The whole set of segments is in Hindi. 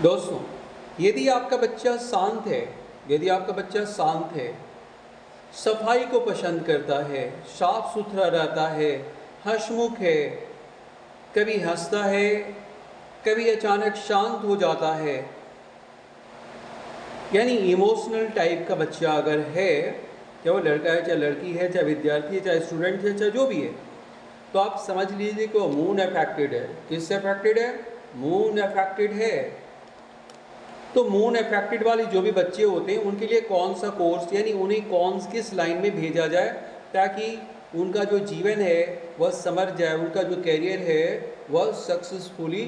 दोस्तों, यदि आपका बच्चा शांत है, यदि आपका बच्चा शांत है, सफाई को पसंद करता है, साफ सुथरा रहता है, हंसमुख है, कभी हंसता है, कभी अचानक शांत हो जाता है, यानी इमोशनल टाइप का बच्चा अगर है, चाहे वो लड़का है, चाहे लड़की है, चाहे विद्यार्थी है, चाहे स्टूडेंट है, चाहे जो भी है, तो आप समझ लीजिए कि वो मून अफेक्टेड है। किससे अफेक्टेड है? मून अफेक्टेड है। तो मून अफेक्टेड वाले जो भी बच्चे होते हैं उनके लिए कौन सा कोर्स, यानी उन्हें कौन किस लाइन में भेजा जाए ताकि उनका जो जीवन है वह समर जाए, उनका जो कैरियर है वह सक्सेसफुली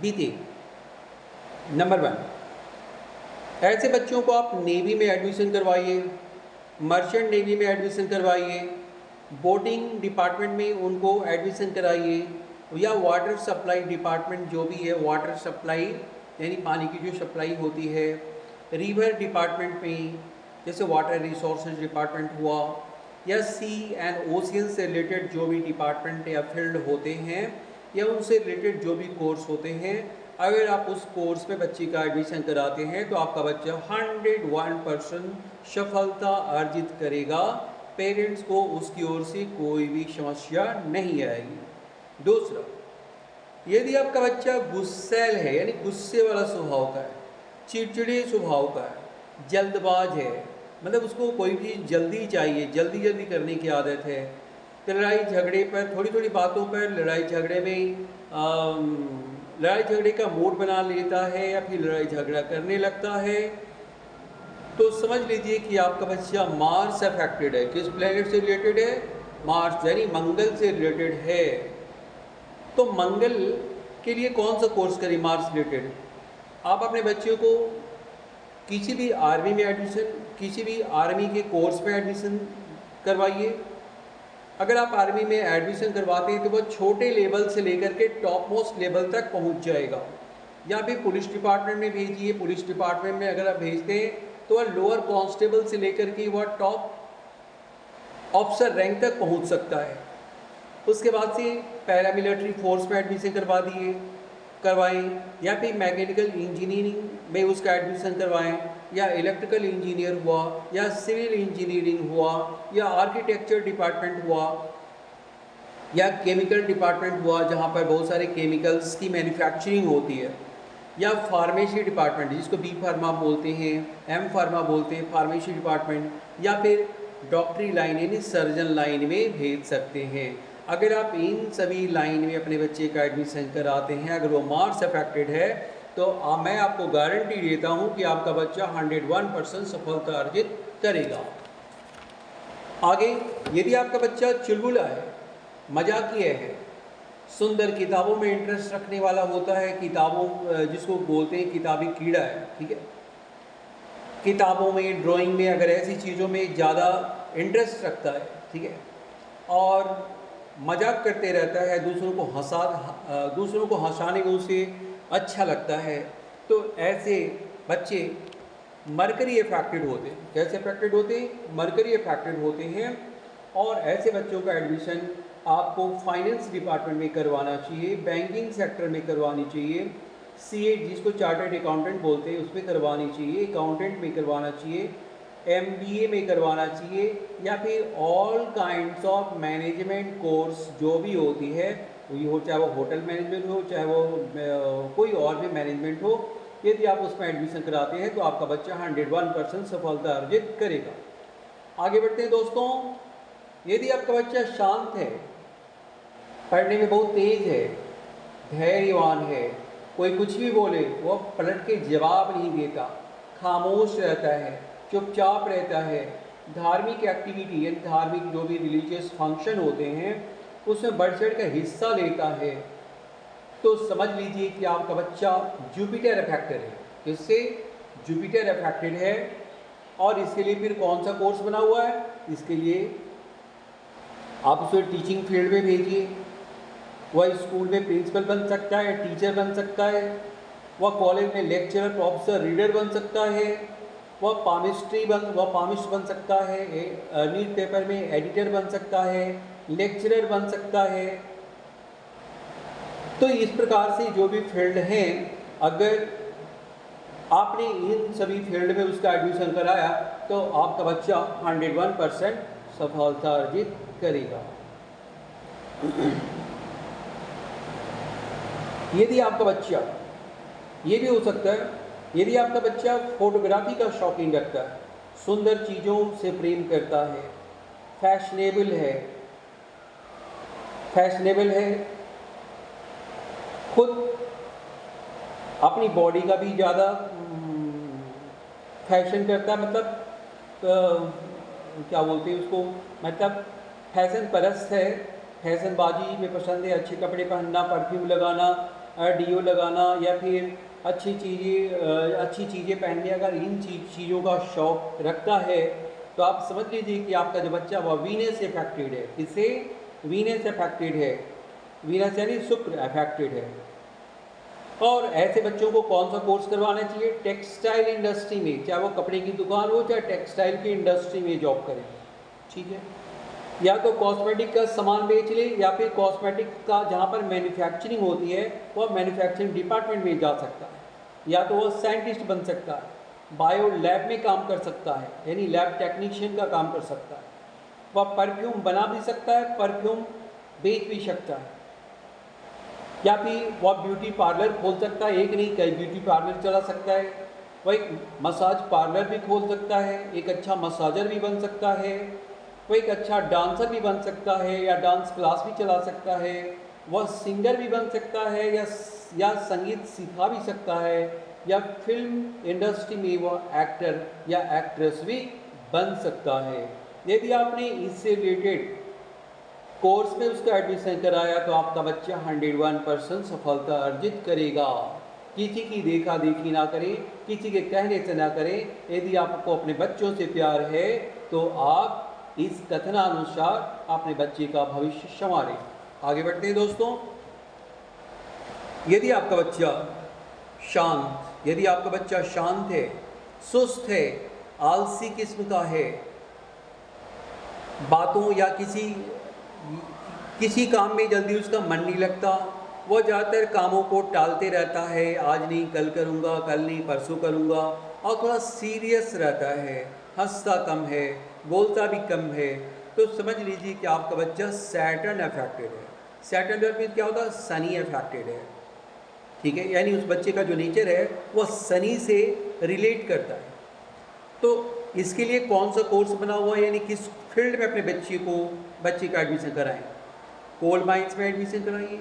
बीते। नंबर 1, ऐसे बच्चों को आप नेवी में एडमिशन करवाइए, मर्चेंट नेवी में एडमिशन करवाइए, बोटिंग डिपार्टमेंट में उनको एडमिशन कराइए, या वाटर सप्लाई डिपार्टमेंट जो भी है, वाटर सप्लाई यानी पानी की जो सप्लाई होती है, रिवर डिपार्टमेंट में जैसे वाटर रिसोर्सेज डिपार्टमेंट हुआ, या सी एंड ओशियन से रिलेटेड जो भी डिपार्टमेंट या फील्ड होते हैं या उनसे रिलेटेड जो भी कोर्स होते हैं, अगर आप उस कोर्स में बच्चे का एडमिशन कराते हैं तो आपका बच्चा 101% सफलता अर्जित करेगा। पेरेंट्स को उसकी ओर से कोई भी समस्या नहीं आएगी। दूसरा, यदि आपका बच्चा गुस्सैल है, यानी गुस्से वाला स्वभाव का है, चिड़चिड़े स्वभाव का है, जल्दबाज है, मतलब उसको कोई भी जल्दी चाहिए, जल्दी जल्दी करने की आदत है, तो लड़ाई झगड़े पर, थोड़ी थोड़ी बातों पर लड़ाई झगड़े में लड़ाई झगड़े का मूड बना लेता है या फिर लड़ाई झगड़ा करने लगता है, तो समझ लीजिए कि आपका बच्चा मार्स अफेक्टेड है। किस प्लेनेट से रिलेटेड है? मार्स, यानी मंगल से रिलेटेड है। तो मंगल के लिए कौन सा कोर्स करें मार्स रिलेटेड? आप अपने बच्चों को किसी भी आर्मी में एडमिशन, किसी भी आर्मी के कोर्स में एडमिशन करवाइए। अगर आप आर्मी में एडमिशन करवाते हैं तो वह छोटे लेवल से लेकर के टॉप मोस्ट लेवल तक पहुंच जाएगा। या फिर पुलिस डिपार्टमेंट में भेजिए, पुलिस डिपार्टमेंट में अगर आप भेजते हैं तो वह लोअर कांस्टेबल से लेकर के वह टॉप ऑफिसर रैंक तक पहुंच सकता है। उसके बाद से पैरामिलिट्री फोर्स में एडमिशन करवाएं, या फिर मैकेनिकल इंजीनियरिंग में उसका एडमिशन करवाएं, या इलेक्ट्रिकल इंजीनियर हुआ, या सिविल इंजीनियरिंग हुआ, या आर्किटेक्चर डिपार्टमेंट हुआ, या केमिकल डिपार्टमेंट हुआ जहाँ पर बहुत सारे केमिकल्स की मैन्युफैक्चरिंग होती है, या फार्मेसी डिपार्टमेंट जिसको बी फार्मा बोलते हैं, एम फार्मा बोलते हैं, फार्मेसी डिपार्टमेंट, या फिर डॉक्टरी लाइन यानी सर्जन लाइन में भेज सकते हैं। अगर आप इन सभी लाइन में अपने बच्चे का एडमिशन कराते हैं, अगर वो मार्क्स अफेक्टेड है, तो मैं आपको गारंटी देता हूं कि आपका बच्चा 101% सफलता अर्जित करेगा। आगे, यदि आपका बच्चा चुलबुला है, मजाकिया है, सुंदर किताबों में इंटरेस्ट रखने वाला होता है, किताबों जिसको बोलते हैं किताबी कीड़ा है, ठीक है, किताबों में, ड्राइंग में, अगर ऐसी चीज़ों में ज़्यादा इंटरेस्ट रखता है, ठीक है, और मजाक करते रहता है, दूसरों को हंसाने में उसे अच्छा लगता है, तो ऐसे बच्चे मरकरी अफेक्टेड होते हैं। कैसे अफेक्टेड होते हैं? मरकरी अफेक्टेड होते हैं। और ऐसे बच्चों का एडमिशन आपको फाइनेंस डिपार्टमेंट में करवाना चाहिए, बैंकिंग सेक्टर में करवानी चाहिए, सीए जिसको चार्टर्ड अकाउंटेंट बोलते हैं उसमें करवानी चाहिए, अकाउंटेंट में करवाना चाहिए, एमबीए में करवाना चाहिए, या फिर all kinds of management course जो भी होती है, ये हो, चाहे वो होटल मैनेजमेंट हो, चाहे वो कोई और भी मैनेजमेंट हो, यदि आप उसमें एडमिशन कराते हैं तो आपका बच्चा 101% सफलता अर्जित करेगा। आगे बढ़ते हैं दोस्तों। यदि आपका बच्चा शांत है, पढ़ने में बहुत तेज है, धैर्यवान है, कोई कुछ भी बोले वो पलट के जवाब नहीं देता, खामोश रहता है, चुपचाप रहता है, धार्मिक एक्टिविटी यानी धार्मिक जो भी रिलीजियस फंक्शन होते हैं उसमें बढ़ चढ़ कर हिस्सा लेता है, तो समझ लीजिए कि आपका बच्चा जुपिटर अफेक्टेड है। किससे? जुपिटर अफेक्टेड है। और इसके लिए फिर कौन सा कोर्स बना हुआ है? इसके लिए आप उसे टीचिंग फील्ड में भेजिए। वह स्कूल में प्रिंसिपल बन सकता है, टीचर बन सकता है, वह कॉलेज में लेक्चरर, प्रोफेसर, रीडर बन सकता है, वह पामिस्ट बन सकता है, न्यूज़पेपर में एडिटर बन सकता है, लेक्चरर बन सकता है। तो इस प्रकार से जो भी फील्ड हैं अगर आपने इन सभी फील्ड में उसका एडमिशन कराया तो आपका बच्चा 101% सफलता अर्जित करेगा। यदि आपका बच्चा, ये भी हो सकता है, यदि आपका बच्चा फोटोग्राफी का शौकीन रखता है, सुंदर चीज़ों से प्रेम करता है, फैशनेबल है, खुद अपनी बॉडी का भी ज़्यादा फैशन करता है, मतलब क्या बोलते हैं उसको, मतलब फैशन परस्त है, फैशनबाजी में पसंद है, अच्छे कपड़े पहनना, परफ्यूम लगाना, डीओ लगाना, या फिर अच्छी चीज़ें पहनने, अगर इन चीज़ों का शौक रखता है तो आप समझ लीजिए कि आपका जो बच्चा वह वीनस अफेक्टेड है। किससे? वीनस अफेक्टेड है। वीनस यानी शुक्र अफेक्टेड है। और ऐसे बच्चों को कौन सा कोर्स करवाना चाहिए? टेक्सटाइल इंडस्ट्री में, चाहे वो कपड़े की दुकान हो चाहे टेक्सटाइल की इंडस्ट्री में जॉब करें, ठीक है। या तो कॉस्मेटिक का सामान बेच ले, या फिर कॉस्मेटिक का जहाँ पर मैन्युफैक्चरिंग होती है वह मैन्युफैक्चरिंग डिपार्टमेंट में जा सकता है, या तो वह साइंटिस्ट बन सकता है, बायो लैब में काम कर सकता है, यानी लैब टेक्नीशियन का काम कर सकता है, वह परफ्यूम बना भी सकता है, परफ्यूम बेच भी सकता है, या फिर वह ब्यूटी पार्लर खोल सकता है, एक नहीं कई ब्यूटी पार्लर चला सकता है, वह एक मसाज पार्लर भी खोल सकता है, एक अच्छा मसाजर भी बन सकता है, वह एक अच्छा डांसर भी बन सकता है, या डांस क्लास भी चला सकता है, वह सिंगर भी बन सकता है, या संगीत सिखा भी सकता है, या फिल्म इंडस्ट्री में वह एक्टर या एक्ट्रेस भी बन सकता है। यदि आपने इससे रिलेटेड कोर्स में उसका एडमिशन कराया तो आपका बच्चा 101% सफलता अर्जित करेगा। किसी की देखा देखी ना करें, किसी के कहने से ना करें। यदि आपको अपने बच्चों से प्यार है तो आप इस कथनानुसार अपने बच्चे का भविष्य संवारें। आगे बढ़ते हैं दोस्तों। यदि आपका बच्चा शांत है, सुस्त है, आलसी किस्म का है, बातों या किसी काम में जल्दी उसका मन नहीं लगता, वह ज़्यादातर कामों को टालते रहता है, आज नहीं कल करूँगा, कल नहीं परसों करूँगा, और थोड़ा सीरियस रहता है, हंसता कम है, बोलता भी कम है, तो समझ लीजिए कि आपका बच्चा सैटर्न अफेक्टेड है। सैटर्न में क्या होता है? शनि अफेक्टेड है, ठीक है। यानी उस बच्चे का जो नेचर है वह शनि से रिलेट करता है। तो इसके लिए कौन सा कोर्स बना हुआ है, यानी किस फील्ड में अपने बच्चे का एडमिशन कराएं? कोल माइंस में एडमिशन कराइए,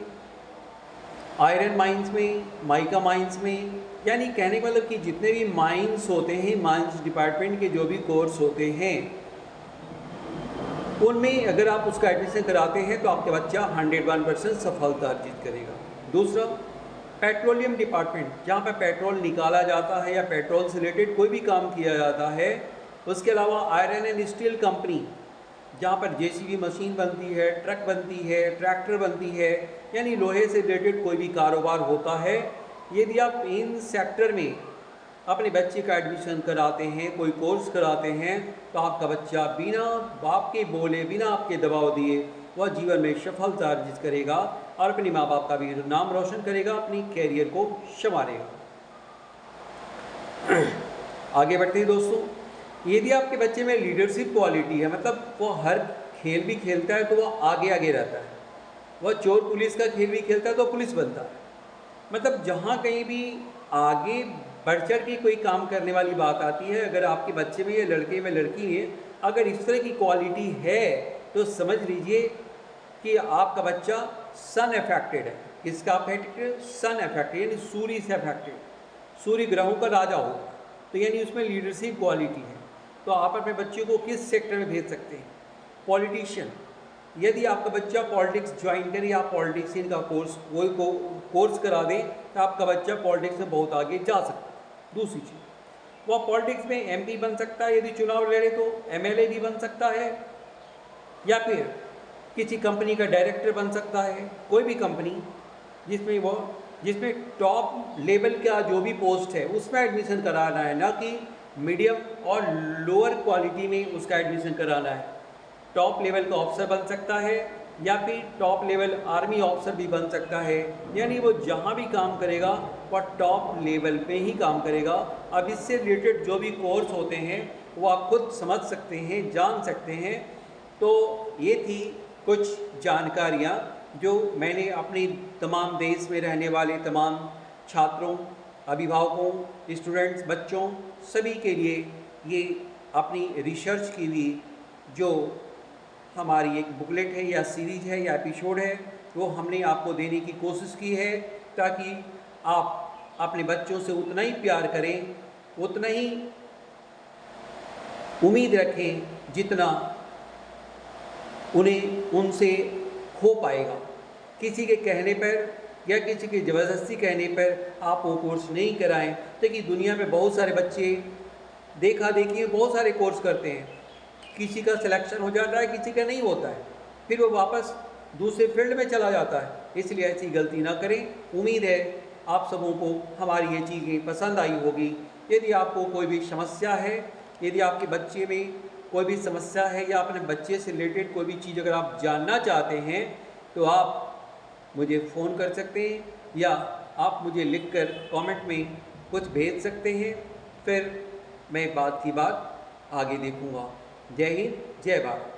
आयरन माइंस में, माइका माइंस में, यानी कहने का मतलब कि जितने भी माइंस होते हैं, माइंस डिपार्टमेंट के जो भी कोर्स होते हैं, उनमें अगर आप उसका एडमिशन कराते हैं तो आपका बच्चा 101% सफलता अर्जित करेगा। दूसरा, पेट्रोलियम डिपार्टमेंट, जहाँ पर पेट्रोल निकाला जाता है या पेट्रोल से रिलेटेड कोई भी काम किया जाता है। उसके अलावा आयरन एंड स्टील कंपनी, जहाँ पर जेसीबी मशीन बनती है, ट्रक बनती है, ट्रैक्टर बनती है, यानी लोहे से रिलेटेड कोई भी कारोबार होता है। यदि आप इन सेक्टर में अपने बच्चे का एडमिशन कराते हैं, कोई कोर्स कराते हैं, तो आपका बच्चा बिना बाप के बोले, बिना आपके दबाव दिए वह जीवन में सफलता अर्जित करेगा और अपने माँ बाप का भी नाम रोशन करेगा, अपनी कैरियर को संवारेगा। आगे बढ़ते हैं दोस्तों। यदि आपके बच्चे में लीडरशिप क्वालिटी है, मतलब वो हर खेल भी खेलता है तो वह आगे रहता है, वह चोर पुलिस का खेल भी खेलता है तो पुलिस बनता है, मतलब जहाँ कहीं भी आगे बढ़ चढ़ के कोई काम करने वाली बात आती है, अगर आपके बच्चे में या लड़के में लड़की में अगर इस तरह की क्वालिटी है तो समझ लीजिए कि आपका बच्चा सन अफेक्टेड है। किसका अफेक्टेड? सन अफेक्टेड, यानी सूर्य से अफेक्टेड, सूर्य ग्रहों का राजा होगा, तो यानी उसमें लीडरशिप क्वालिटी है। तो आप अपने बच्चे को किस सेक्टर में भेज सकते हैं? पॉलिटिशियन। यदि आपका बच्चा पॉलिटिक्स ज्वाइन करे या पॉलिटिशियन का कोर्स करा दें तो आपका बच्चा पॉलिटिक्स में बहुत आगे जा सकता है। दूसरी चीज़, वह पॉलिटिक्स में एमपी बन सकता है, यदि चुनाव लड़े तो एमएलए भी बन सकता है, या फिर किसी कंपनी का डायरेक्टर बन सकता है, कोई भी कंपनी जिसमें टॉप लेवल का जो भी पोस्ट है उसमें एडमिशन कराना है, ना कि मीडियम और लोअर क्वालिटी में उसका एडमिशन कराना है। टॉप लेवल का ऑफिसर बन सकता है, या फिर टॉप लेवल आर्मी ऑफिसर भी बन सकता है। यानी वो जहाँ भी काम करेगा वह टॉप लेवल पे ही काम करेगा। अब इससे रिलेटेड जो भी कोर्स होते हैं वो आप खुद समझ सकते हैं, जान सकते हैं। तो ये थी कुछ जानकारियाँ जो मैंने अपनी तमाम देश में रहने वाले तमाम छात्रों, अभिभावकों, स्टूडेंट्स, बच्चों सभी के लिए ये अपनी रिसर्च की हुई जो हमारी एक बुकलेट है या सीरीज है या एपिसोड है वो हमने आपको देने की कोशिश की है, ताकि आप अपने बच्चों से उतना ही प्यार करें, उतना ही उम्मीद रखें जितना उन्हें उनसे हो पाएगा। किसी के कहने पर या किसी के ज़बरदस्ती कहने पर आप वो कोर्स नहीं कराएं। क्योंकि दुनिया में बहुत सारे बच्चे देखा देखी बहुत सारे कोर्स करते हैं, किसी का सिलेक्शन हो जाता है, किसी का नहीं होता है, फिर वो वापस दूसरे फील्ड में चला जाता है। इसलिए ऐसी गलती ना करें। उम्मीद है आप सबों को हमारी ये चीज़ें पसंद आई होगी। यदि आपको कोई भी समस्या है, यदि आपके बच्चे में कोई भी समस्या है या अपने बच्चे से रिलेटेड कोई भी चीज़ अगर आप जानना चाहते हैं तो आप मुझे फ़ोन कर सकते हैं या आप मुझे लिखकर कमेंट में कुछ भेज सकते हैं। फिर मैं बात की बात आगे देखूँगा। जय हिंद, जय भारत।